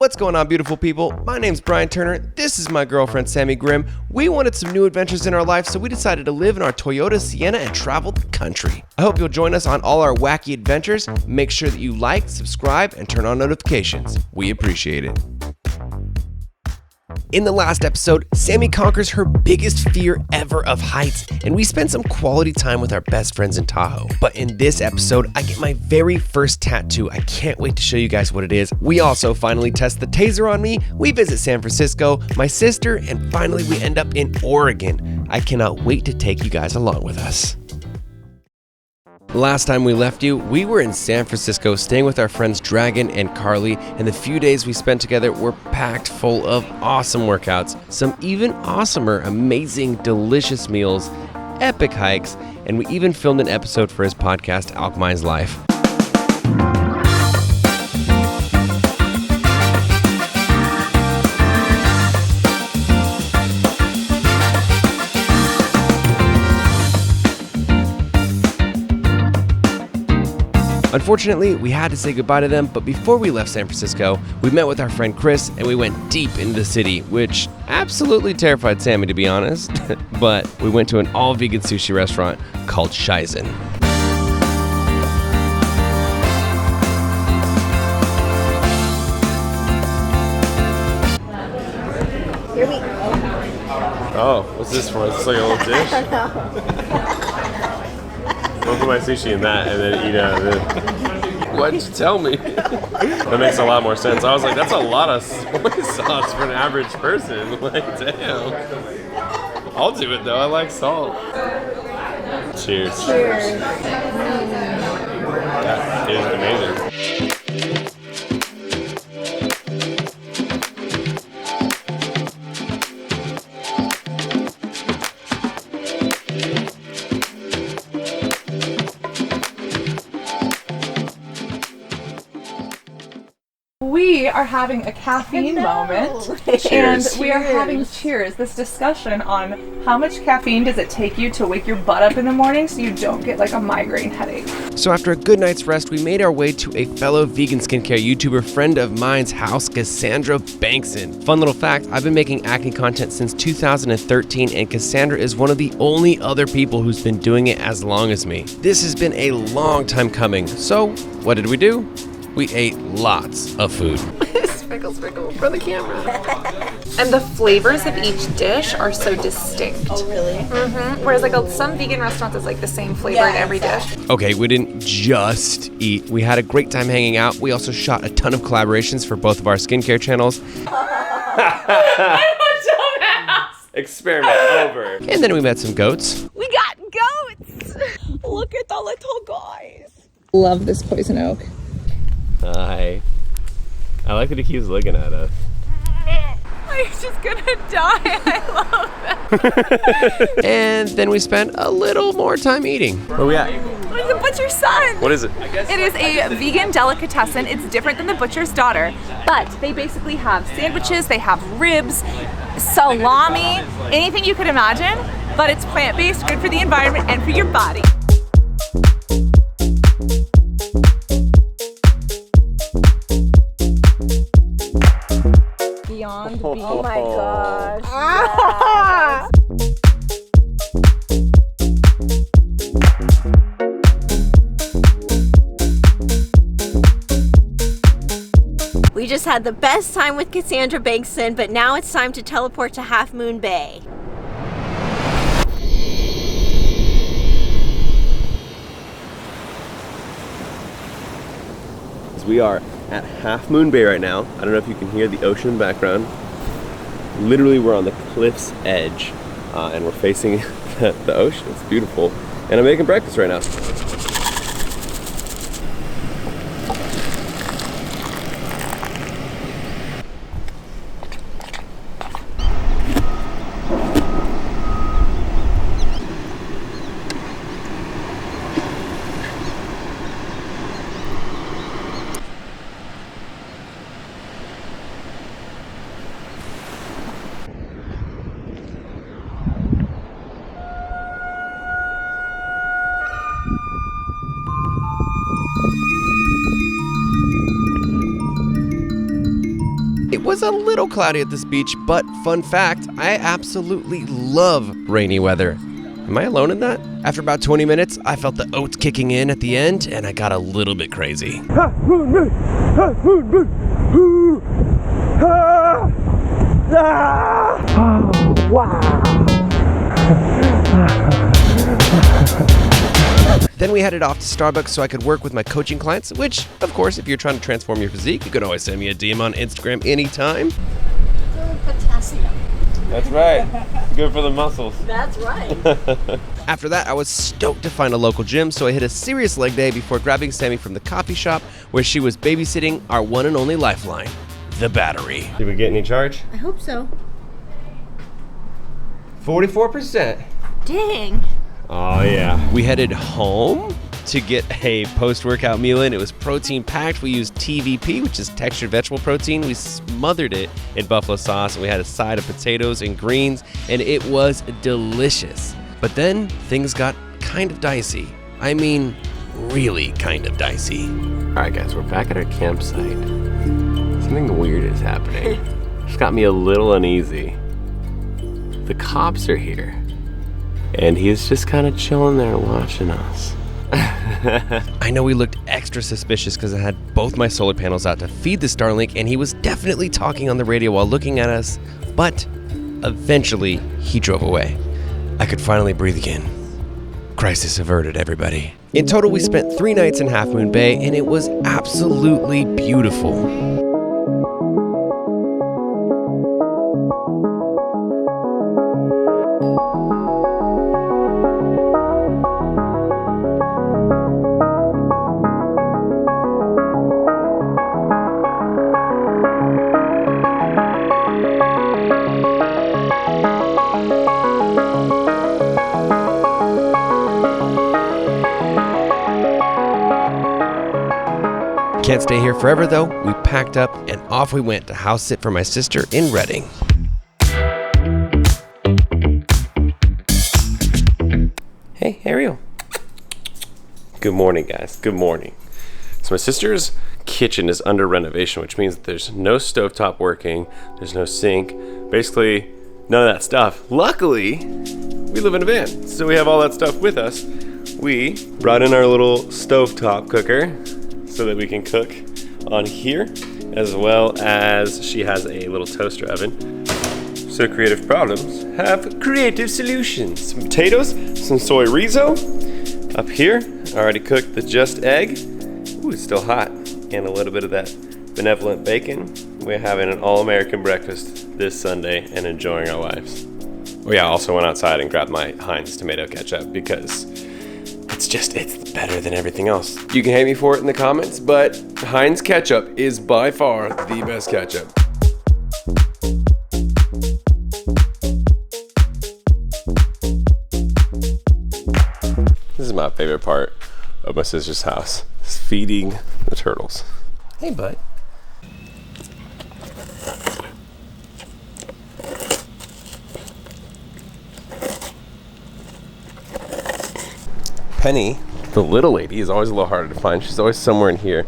What's going on, beautiful people? My name's Brian Turner. This is my girlfriend, Sammy Grimm. We wanted some new adventures in our life, so we decided to live in our Toyota Sienna and travel the country. I hope you'll join us on all our wacky adventures. Make sure that you like, subscribe, and turn on notifications. We appreciate it. In the last episode, Sammy conquers her biggest fear ever of heights, and we spend some quality time with our best friends in Tahoe. But in this episode, I get my very first tattoo. I can't wait to show you guys what it is. We also finally test the Taser on me. We visit San Francisco, my sister, and finally we end up in Oregon. I cannot wait to take you guys along with us. Last time we left you, we were in San Francisco staying with our friends Dragon and Carly, and the few days we spent together were packed full of awesome workouts, some even awesomer, amazing, delicious meals, epic hikes, and we even filmed an episode for his podcast, Alchemy's Life. Unfortunately, we had to say goodbye to them, but before we left San Francisco, we met with our friend Chris and we went deep into the city, which absolutely terrified Sammy, to be honest. But we went to an all-vegan sushi restaurant called Shizen. Here we go. Oh, what's this for? Is this like a little dish? I don't know. I'll put my sushi in that and then eat out of it. Why didn't you tell me? That makes a lot more sense. I was like, that's a lot of soy sauce for an average person. Like, damn. I'll do it though. I like salt. Cheers. Cheers. That is amazing. We are having a caffeine moment, and we are having cheers, this discussion on how much caffeine does it take you to wake your butt up in the morning so you don't get like a migraine headache. So after a good night's rest, we made our way to a fellow vegan skincare YouTuber friend of mine's house, Cassandra Bankson. Fun little fact, I've been making acne content since 2013, and Cassandra is one of the only other people who's been doing it as long as me. This has been a long time coming, so what did we do? We ate lots of food. Sprinkle, sprinkle for the camera. And the flavors of each dish are so distinct. Oh, really? Mm-hmm. Whereas like some vegan restaurants is like the same flavor in every dish. Okay, we didn't just eat. We had a great time hanging out. We also shot a ton of collaborations for both of our skincare channels. I'm a dumbass. Experiment over. And then we met some goats. We got goats! Look at the little guys. Love this poison oak. Hi. I like that he keeps looking at us. I'm just gonna die. I love that. And then we spent a little more time eating. Where are we at? What is the butcher's son? What is it? It is a vegan delicatessen. It's different than the butcher's daughter, but they basically have sandwiches, they have ribs, salami, anything you could imagine, but it's plant-based, good for the environment and for your body. Beyond beef. Oh my gosh. Ah! We just had the best time with Cassandra Bankson, but now it's time to teleport to Half Moon Bay. We are at Half Moon Bay right now. I don't know if you can hear the ocean in the background. Literally, we're on the cliff's edge, and we're facing the ocean. It's beautiful. And I'm making breakfast right now. It was a little cloudy at this beach, but fun fact, I absolutely love rainy weather. Am I alone in that? After about 20 minutes, I felt the oats kicking in at the end, and I got a little bit crazy. Then we headed off to Starbucks so I could work with my coaching clients, which, of course, if you're trying to transform your physique, you can always send me a DM on Instagram anytime. Potassium. That's right. Good for the muscles. That's right. After that, I was stoked to find a local gym, so I hit a serious leg day before grabbing Sammy from the coffee shop where she was babysitting our one and only lifeline, the battery. Did we get any charge? I hope so. 44%. Dang. Oh yeah. We headed home to get a post-workout meal in. It was protein-packed. We used TVP, which is textured vegetable protein. We smothered it in buffalo sauce, and we had a side of potatoes and greens, and it was delicious. But then things got kind of dicey. I mean, really kind of dicey. All right, guys, we're back at our campsite. Something weird is happening. It's got me a little uneasy. The cops are here, and he's just kind of chilling there watching us. I know we looked extra suspicious because I had both my solar panels out to feed the Starlink, and he was definitely talking on the radio while looking at us, but eventually he drove away. I could finally breathe again. Crisis averted, everybody. In total, we spent 3 nights in Half Moon Bay, and it was absolutely beautiful. Can't stay here forever though. We packed up and off we went to house sit for my sister in Redding. Hey, Ariel. Good morning, guys. Good morning. So my sister's kitchen is under renovation, which means there's no stovetop working, there's no sink, basically none of that stuff. Luckily, we live in a van, so we have all that stuff with us. We brought in our little stovetop cooker so that we can cook on here, as well as she has a little toaster oven. So creative problems have creative solutions. Some potatoes, some soy rizo. Up here, I already cooked the just egg. Ooh, it's still hot. And a little bit of that benevolent bacon. We're having an all-American breakfast this Sunday and enjoying our lives. Oh yeah, I also went outside and grabbed my Heinz tomato ketchup because it's better than everything else. You can hate me for it in the comments, but Heinz ketchup is by far the best ketchup. This is my favorite part of my sister's house, is feeding the turtles. Hey, bud. Penny, the little lady, is always a little harder to find. She's always somewhere in here.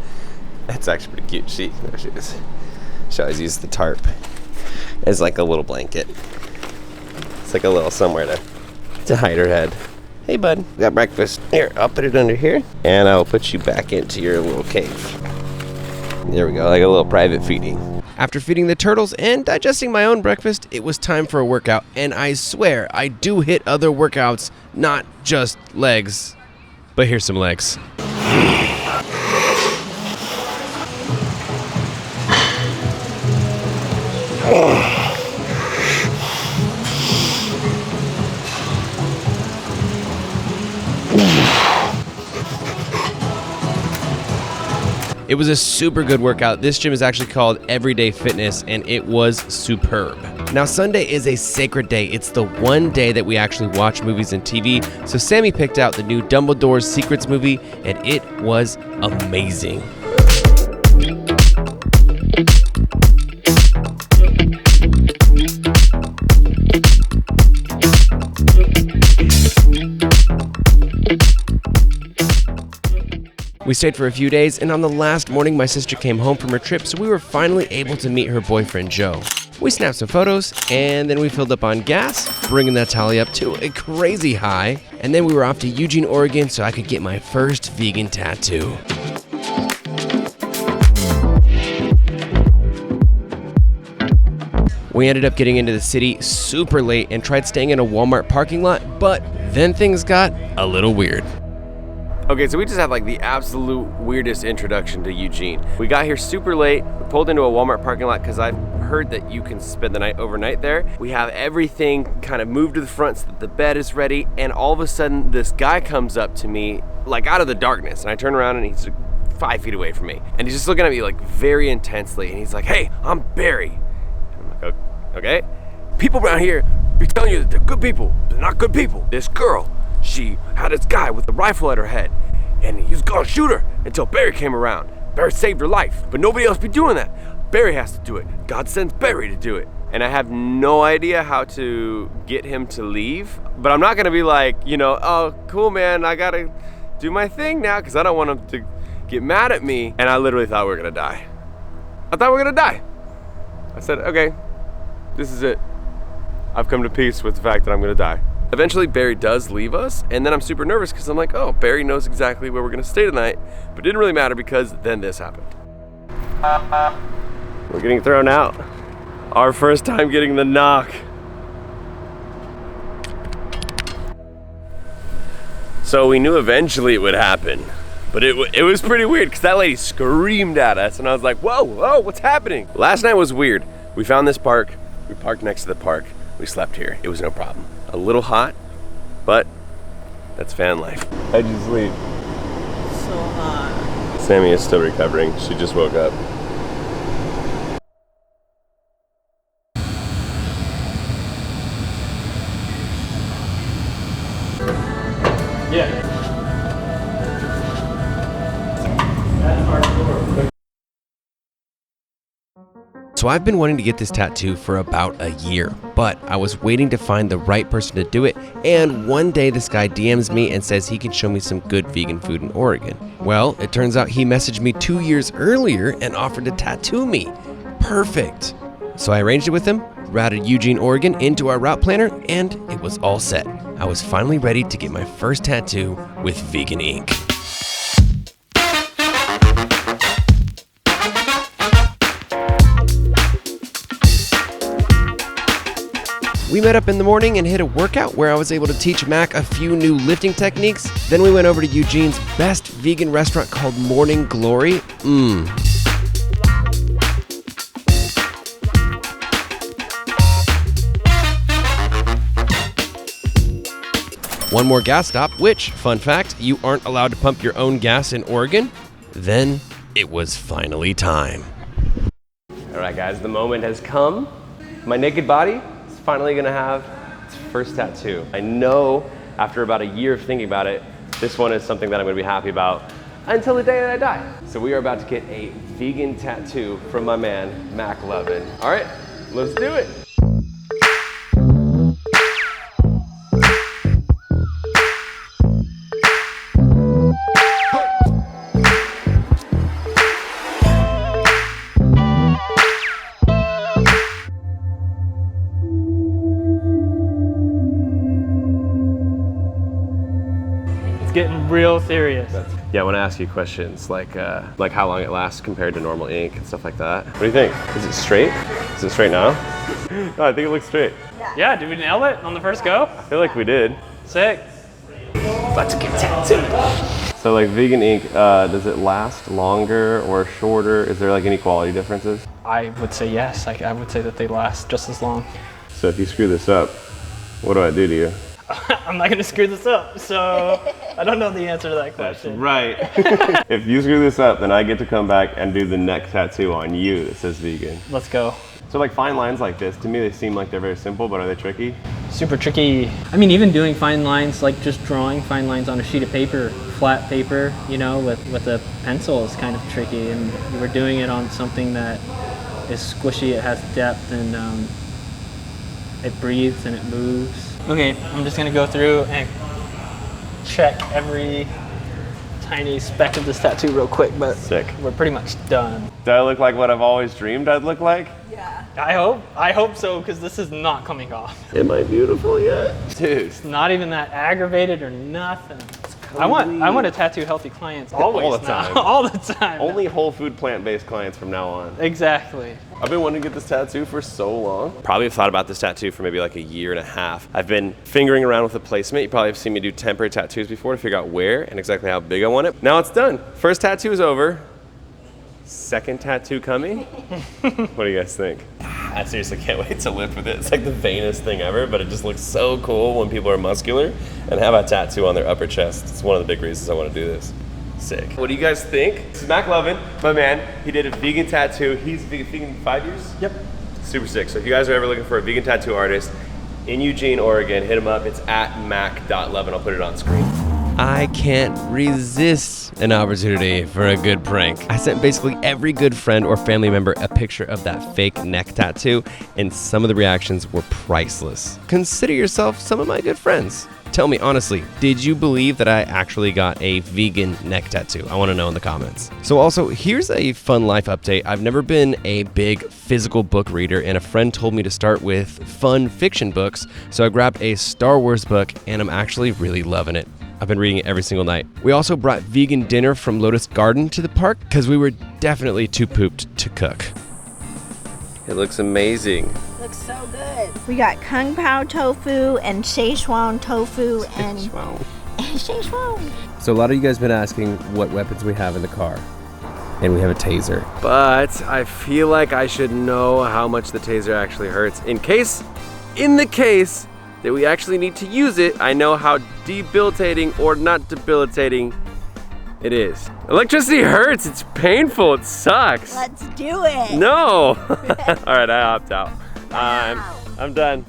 That's actually pretty cute. There she is. She always uses the tarp as like a little blanket. It's like a little somewhere to hide her head. Hey, bud, we got breakfast. Here, I'll put it under here, and I'll put you back into your little cave. There we go, like a little private feeding. After feeding the turtles and digesting my own breakfast, it was time for a workout, and I swear I do hit other workouts, not just legs. But here's some legs. It was a super good workout. This gym is actually called Everyday Fitness, and it was superb. Now, Sunday is a sacred day. It's the one day that we actually watch movies and TV. So Sammy picked out the new Dumbledore's Secrets movie, and it was amazing. We We stayed for a few days, and on the last morning, my sister came home from her trip, so we were finally able to meet her boyfriend, Joe. We snapped some photos, and then we filled up on gas, bringing that tally up to a crazy high, and then we were off to Eugene, Oregon, so I could get my first vegan tattoo. We ended up getting into the city super late and tried staying in a Walmart parking lot, but then things got a little weird. Okay, so we just had like the absolute weirdest introduction to Eugene. We got here super late, we pulled into a Walmart parking lot because I've heard that you can spend the night overnight there. We have everything kind of moved to the front so that the bed is ready, and all of a sudden this guy comes up to me like out of the darkness, and I turn around and he's 5 feet away from me, and he's just looking at me like very intensely, and he's like, "Hey, I'm Barry." And I'm like, "Okay." "People around here be telling you that they're good people. They're not good people. This girl, she had this guy with a rifle at her head, and he was gonna shoot her until Barry came around. Barry saved her life, but nobody else be doing that. Barry has to do it. God sends Barry to do it." And I have no idea how to get him to leave, but I'm not gonna be like, "Oh, cool, man, I gotta do my thing now," because I don't want him to get mad at me. And I literally thought we were gonna die. I thought we were gonna die. I said, "Okay, this is it. I've come to peace with the fact that I'm gonna die." Eventually, Barry does leave us, and then I'm super nervous because I'm like, oh, Barry knows exactly where we're gonna stay tonight, but it didn't really matter because then this happened. We're getting thrown out. Our first time getting the knock. So we knew eventually it would happen, but it was pretty weird because that lady screamed at us, and I was like, whoa, what's happening? Last night was weird. We found this park, we parked next to the park, we slept here, it was no problem. A little hot, but that's van life. How'd you sleep? So hot. Sammy is still recovering. She just woke up. Yeah. That's hardcore. So I've been wanting to get this tattoo for about a year, but I was waiting to find the right person to do it, and one day this guy DMs me and says he can show me some good vegan food in Oregon. Well, it turns out he messaged me 2 years earlier and offered to tattoo me. Perfect. So I arranged it with him, routed Eugene, Oregon into our route planner, and it was all set. I was finally ready to get my first tattoo with vegan ink. We met up in the morning and hit a workout where I was able to teach Mac a few new lifting techniques. Then we went over to Eugene's best vegan restaurant called Morning Glory. One more gas stop, which, fun fact, you aren't allowed to pump your own gas in Oregon. Then it was finally time. All right, guys, the moment has come. My naked body is finally gonna have its first tattoo. I know after about a year of thinking about it, this one is something that I'm gonna be happy about until the day that I die. So we are about to get a vegan tattoo from my man, Mac Lovin. All right, let's do it. Getting real serious. Yeah, I want to ask you questions like how long it lasts compared to normal ink and stuff like that. What do you think? Is it straight? Is it straight now? No, I think it looks straight. Yeah, did we nail it on the first go? I feel like we did. Sick. Let's get tattooed. So like vegan ink, does it last longer or shorter? Is there like any quality differences? I would say yes. I would say that they last just as long. So if you screw this up, what do I do to you? I'm not gonna screw this up, so I don't know the answer to that question. That's right. If you screw this up, then I get to come back and do the next tattoo on you that says vegan. Let's go. So like fine lines like this, to me they seem like they're very simple, but are they tricky? Super tricky. I mean, even doing fine lines, like just drawing fine lines on a sheet of paper, flat paper, with a pencil is kind of tricky. And we're doing it on something that is squishy, it has depth, and it breathes and it moves. Okay, I'm just gonna go through and check every tiny speck of this tattoo real quick, but Sick. we're pretty much done. Do I look like what I've always dreamed I'd look like? Yeah. I hope so, because this is not coming off. Am I beautiful yet? Dude. It's not even that aggravated or nothing. I want to tattoo healthy clients always All the now. time. All the time. Only whole food plant-based clients from now on. Exactly. I've been wanting to get this tattoo for so long. Probably have thought about this tattoo for maybe like a year and a half. I've been fingering around with the placement. You probably have seen me do temporary tattoos before to figure out where and exactly how big I want it. Now it's done. First tattoo is over. Second tattoo coming. What do you guys think? I seriously can't wait to lift with it. It's like the vainest thing ever, but it just looks so cool when people are muscular and have a tattoo on their upper chest. It's one of the big reasons I want to do this. Sick. What do you guys think? This is Mac Lovin, my man. He did a vegan tattoo. He's vegan 5 years? Yep. Super sick. So if you guys are ever looking for a vegan tattoo artist in Eugene, Oregon, hit him up. It's at mac.lovin. I'll put it on screen. I can't resist an opportunity for a good prank. I sent basically every good friend or family member a picture of that fake neck tattoo, and some of the reactions were priceless. Consider yourself some of my good friends. Tell me honestly, did you believe that I actually got a vegan neck tattoo? I want to know in the comments. So also, here's a fun life update. I've never been a big physical book reader, and a friend told me to start with fun fiction books, so I grabbed a Star Wars book, and I'm actually really loving it. I've been reading it every single night. We also brought vegan dinner from Lotus Garden to the park because we were definitely too pooped to cook. It looks amazing. Looks so good. We got Kung Pao tofu and Szechuan tofu and Szechuan. So a lot of you guys have been asking what weapons we have in the car. And we have a taser. But I feel like I should know how much the taser actually hurts. In the case that we actually need to use it, I know how debilitating or not debilitating it is. Electricity hurts, it's painful, it sucks. Let's do it. No! All right, I opt out. I'm done.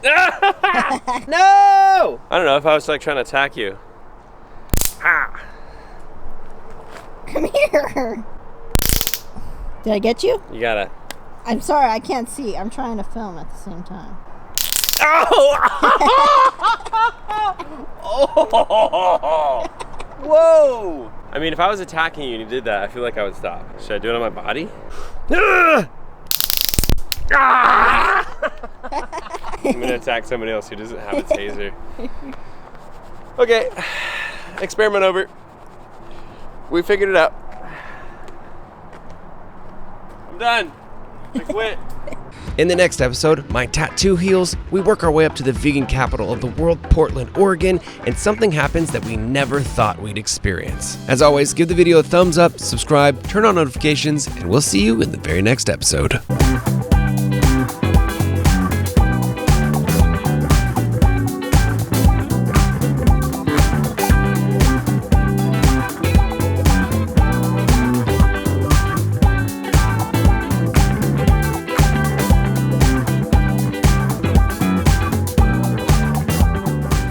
No! I don't know if I was like trying to attack you. Ah. Come here. Did I get you? You gotta. I'm sorry, I can't see. I'm trying to film at the same time. Oh! Whoa! I mean, if I was attacking you and you did that, I feel like I would stop. Should I do it on my body? I'm gonna attack somebody else who doesn't have a taser. Okay, experiment over. We figured it out. I'm done. I quit. In the next episode, My Tattoo Heals, we work our way up to the vegan capital of the world, Portland, Oregon, and something happens that we never thought we'd experience. As always, give the video a thumbs up, subscribe, turn on notifications, and we'll see you in the very next episode.